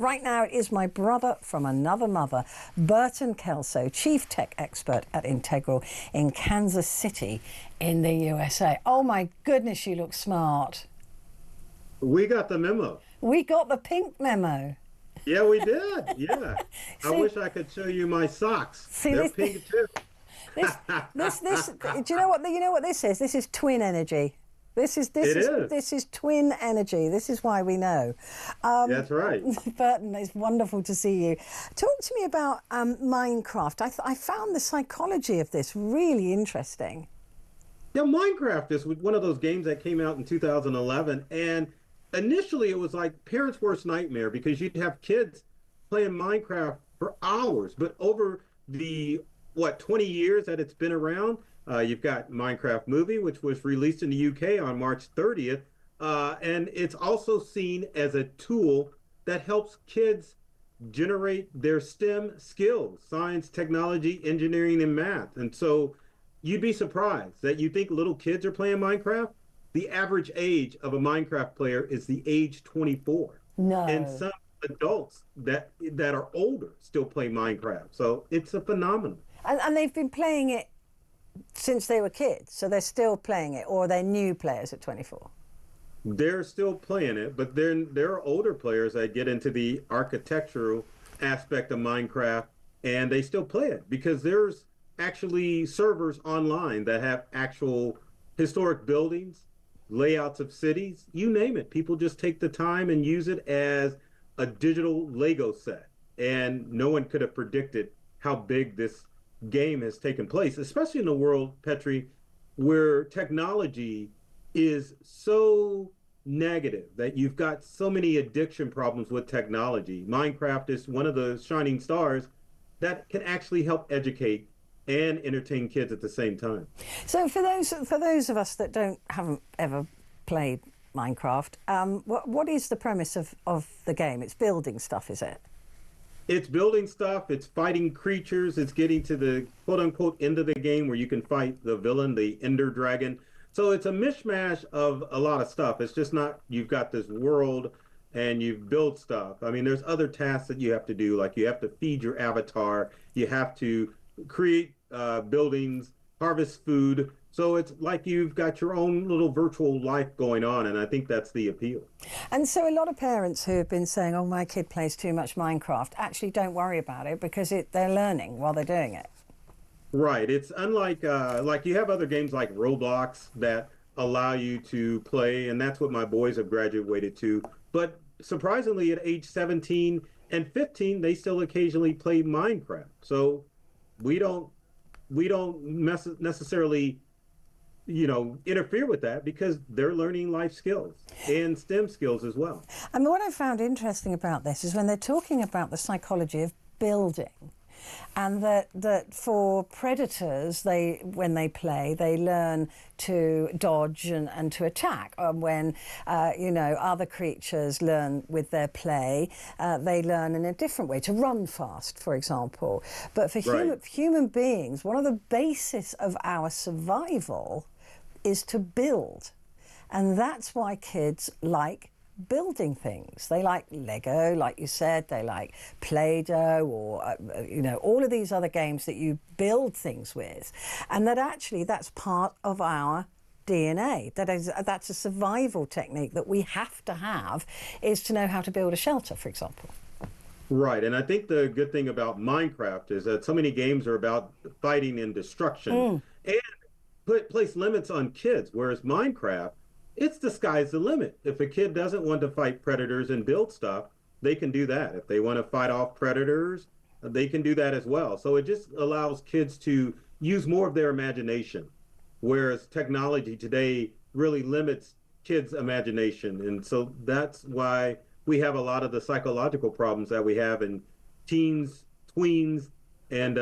Right now, it is my brother from another mother, Burton Kelso, Chief Tech Expert at Integral in Kansas City in the USA. Oh my goodness, you look smart. We got the memo. We got the pink memo. Yeah, we did. Yeah. I See, wish I could show you my socks. see They're this, pink too. do you know what this is? This is twin energy. This is It is. this is twin energy. This is why we know. Um, That's right. Burton, it's wonderful to see you. Talk to me about Minecraft. I found the psychology of this really interesting. Yeah, Minecraft is one of those games that came out in 2011. And initially, it was like parents' worst nightmare because you'd have kids playing Minecraft for hours. But over the, 20 years that it's been around, you've got Minecraft movie, which was released in the UK on March 30th. And it's also seen as a tool that helps kids generate their STEM skills, science, technology, engineering, and math. And so you'd be surprised that you think little kids are playing Minecraft. The average age of a Minecraft player is the age 24. And No. some adults that are older still play Minecraft. So it's a phenomenon. And they've been playing it since they were kids, so they're still playing it, or they're new players at 24. They're still playing it, but then there are older players that get into the architectural aspect of Minecraft and they still play it because there's actually servers online that have actual historic buildings, layouts of cities, you name it. People just take the time and use it as a digital Lego set. And no one could have predicted how big this game has taken place, especially in a world, Petrie, where technology is so negative that you've got so many addiction problems with technology. Minecraft is one of the shining stars that can actually help educate and entertain kids at the same time. So for those of us that haven't ever played Minecraft, what is the premise of the game? It's building stuff, is it? It's building stuff, it's fighting creatures, it's getting to the quote unquote end of the game where you can fight the villain, the Ender Dragon. So it's a mishmash of a lot of stuff. It's just not you've got this world and you build stuff. I mean, there's other tasks that you have to do, like you have to feed your avatar, you have to create buildings, harvest food. So it's like you've got your own little virtual life going on, and I think that's the appeal. And so a lot of parents who have been saying, oh, my kid plays too much Minecraft, actually don't worry about it because they're learning while they're doing it. Right. It's unlike like you have other games like Roblox that allow you to play, and that's what my boys have graduated to. But surprisingly, at age 17 and 15, they still occasionally play Minecraft. So we don't necessarily interfere with that because they're learning life skills and STEM skills as well. And what I found interesting about this is when they're talking about the psychology of building, and that for predators, when they play, they learn to dodge and to attack. When other creatures learn with their play, they learn in a different way to run fast, for example. But for human beings, one of the basis of our survival is to build, and that's why kids like building things. They like Lego, like you said, they like Play-Doh, or all of these other games that you build things with, and that actually that's part of our DNA. That's a survival technique that we have to have, is to know how to build a shelter, for example. Right, and I think the good thing about Minecraft is that so many games are about fighting and destruction and place limits on kids, whereas Minecraft, it's the sky's the limit. If a kid doesn't want to fight predators and build stuff, they can do that. If they want to fight off predators, they can do that as well. So it just allows kids to use more of their imagination, whereas technology today really limits kids' imagination. And so that's why we have a lot of the psychological problems that we have in teens, tweens, and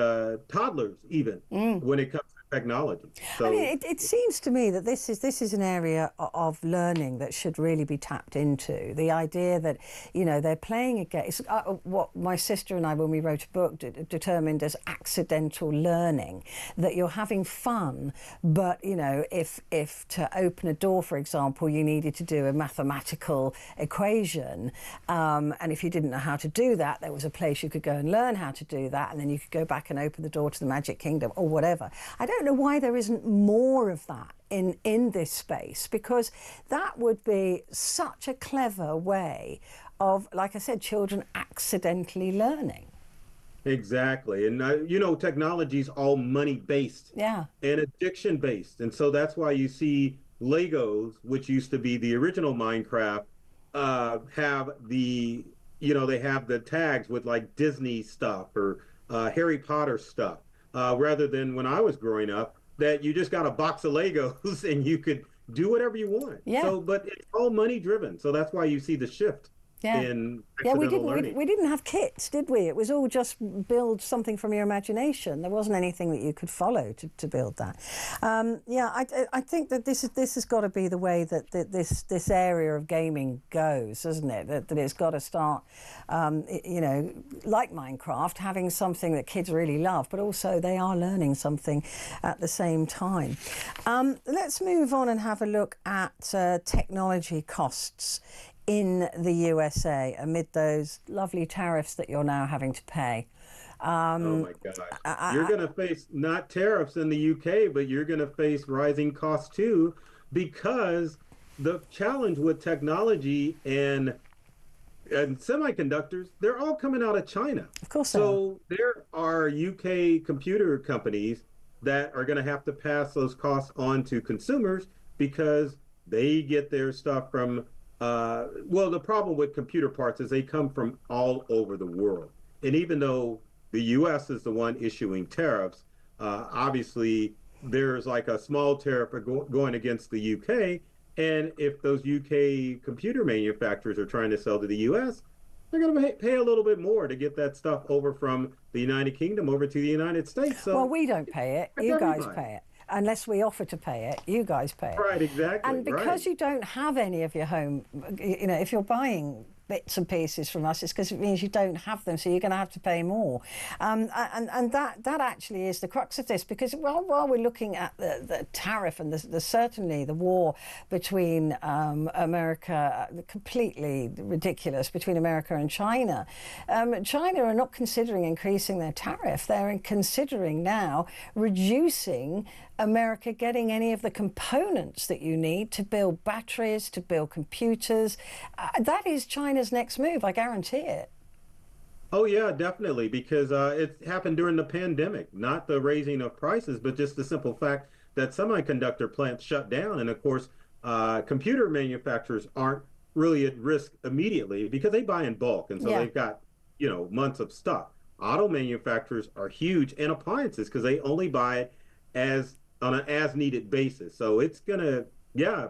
toddlers even when it comes to technology. I mean, So it seems to me that this is an area of learning that should really be tapped into. The idea that, you know, they're playing a game. It's, what my sister and I, when we wrote a book, determined as accidental learning, that you're having fun, but, you know, if to open a door, for example, you needed to do a mathematical equation, and if you didn't know how to do that, there was a place you could go and learn how to do that, and then you could go back and open the door to the Magic Kingdom or whatever. I don't know why there isn't more of that in this space, because that would be such a clever way of, like I said, children accidentally learning. exactly. And, you know, technology's all money based Yeah. and addiction based. And so that's why you see Legos, which used to be the original Minecraft, have the, you know, they have the tags with like Disney stuff or Harry Potter stuff, rather than when I was growing up, that you just got a box of Legos and you could do whatever you want. Yeah. So, but it's all money driven. So that's why you see the shift Yeah. in Yeah, accidental learning. we didn't have kits, did we? It was all just build something from your imagination. There wasn't anything that you could follow to build that. Yeah, I think that this has got to be the way that this area of gaming goes, isn't it? That it's got to start, you know, like Minecraft, having something that kids really love, but also they are learning something at the same time. Let's move on and have a look at technology costs in the USA amid those lovely tariffs that you're now having to pay. Oh my gosh. You're going to face not tariffs in the UK, but you're going to face rising costs too, because the challenge with technology and semiconductors, they're all coming out of China. Of course. So there are UK computer companies that are going to have to pass those costs on to consumers because they get their stuff from well, the problem with computer parts is they come from all over the world. And even though the US is the one issuing tariffs, obviously there's like a small tariff going against the UK. And if those UK computer manufacturers are trying to sell to the US, they're going to pay a little bit more to get that stuff over from the United Kingdom over to the United States. So well, we don't pay it. You guys pay it. Unless we offer to pay it, you guys pay it. Right, exactly. And because you don't have any of your home, you know, if you're buying bits and pieces from us, it's because it means you don't have them, so you're going to have to pay more. And that actually is the crux of this, because while we're looking at the tariff and the certainly the war between America, completely ridiculous, between America and China, China are not considering increasing their tariff. They're considering now reducing America getting any of the components that you need to build batteries, to build computers. That is China's next move, I guarantee it. Oh yeah, definitely, because it happened during the pandemic, not the raising of prices, but just the simple fact that semiconductor plants shut down. And of course, computer manufacturers aren't really at risk immediately because they buy in bulk. And so they've got, you know, months of stock. Auto manufacturers are huge, and appliances, because they only buy on an as needed basis. So it's going to,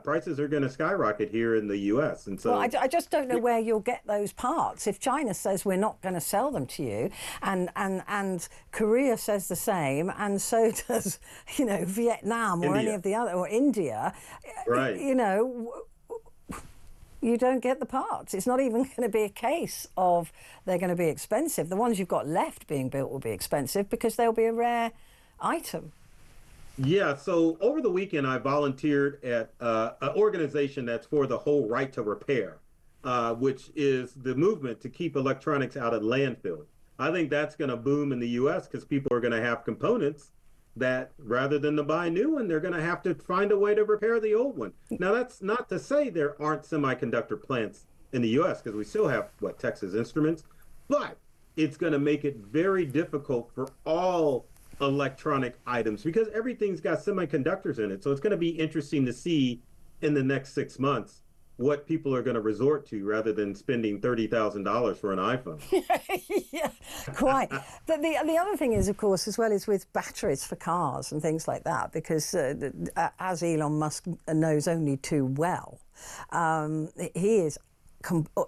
prices are going to skyrocket here in the US. And so, well, I just don't know where you'll get those parts. If China says we're not going to sell them to you, and Korea says the same, and so does, you know, Vietnam or any of the other, or India, right. You know, you don't get the parts. It's not even going to be a case of they're going to be expensive. The ones you've got left being built will be expensive because they'll be a rare item. Yeah, so over the weekend, I volunteered at an organization that's for the whole right to repair, which is the movement to keep electronics out of landfill. I think that's going to boom in the US because people are going to have components that rather than to buy a new one, they're going to have to find a way to repair the old one. Now, that's not to say there aren't semiconductor plants in the US, because we still have, Texas Instruments, but it's going to make it very difficult for all electronic items because everything's got semiconductors in it. So it's going to be interesting to see in the next 6 months what people are going to resort to rather than spending $30,000 for an iPhone. Yeah, quite. But the other thing is, of course, as well, is with batteries for cars and things like that, because as Elon Musk knows only too well, he is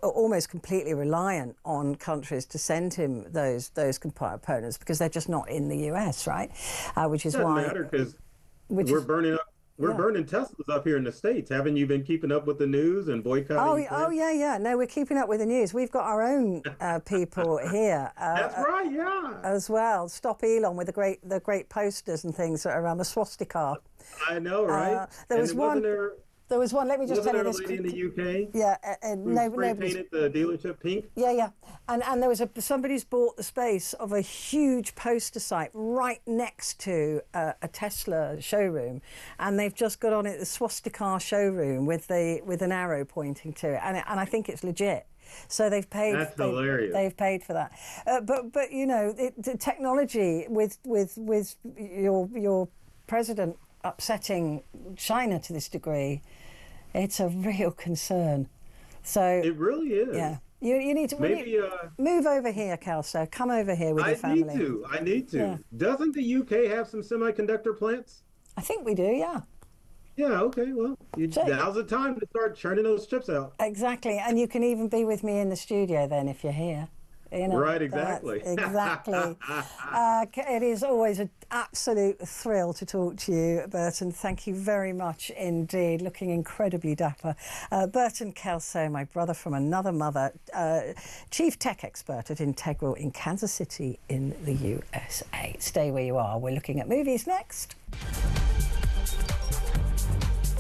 almost completely reliant on countries to send him those components because they're just not in the US, right? Which is Doesn't why. matter because we're burning up. We're burning Teslas up here in the States. Haven't you been keeping up with the news and boycotting? Oh yeah. No, we're keeping up with the news. We've got our own people here. That's right, yeah. As well. Stop Elon with the great posters and things around the swastika. I know, right? There was one. Let me just tell you this. Wasn't there a lady in the UK? Yeah, who spray painted the dealership pink? Yeah, and there was somebody's bought the space of a huge poster site right next to a Tesla showroom, and they've just got on it the swastika showroom with an arrow pointing to it, and I think it's legit. So they've paid. That's hilarious. They've paid for that, but you know, the technology with your president upsetting China to this degree, it's a real concern. So it really is. Yeah, you need to move over here, Kelso. Come over here with your family. I need to. Yeah. Doesn't the UK have some semiconductor plants? I think we do. Yeah. Yeah. Okay. Well, now's the time to start churning those chips out. Exactly, and you can even be with me in the studio then if you're here. You know, right, exactly. Exactly. It is always an absolute thrill to talk to you, Burton. Thank you very much indeed. Looking incredibly dapper. Burton Kelso, my brother from another mother, Chief Tech Expert at Integral in Kansas City in the USA. Stay where you are. We're looking at movies next.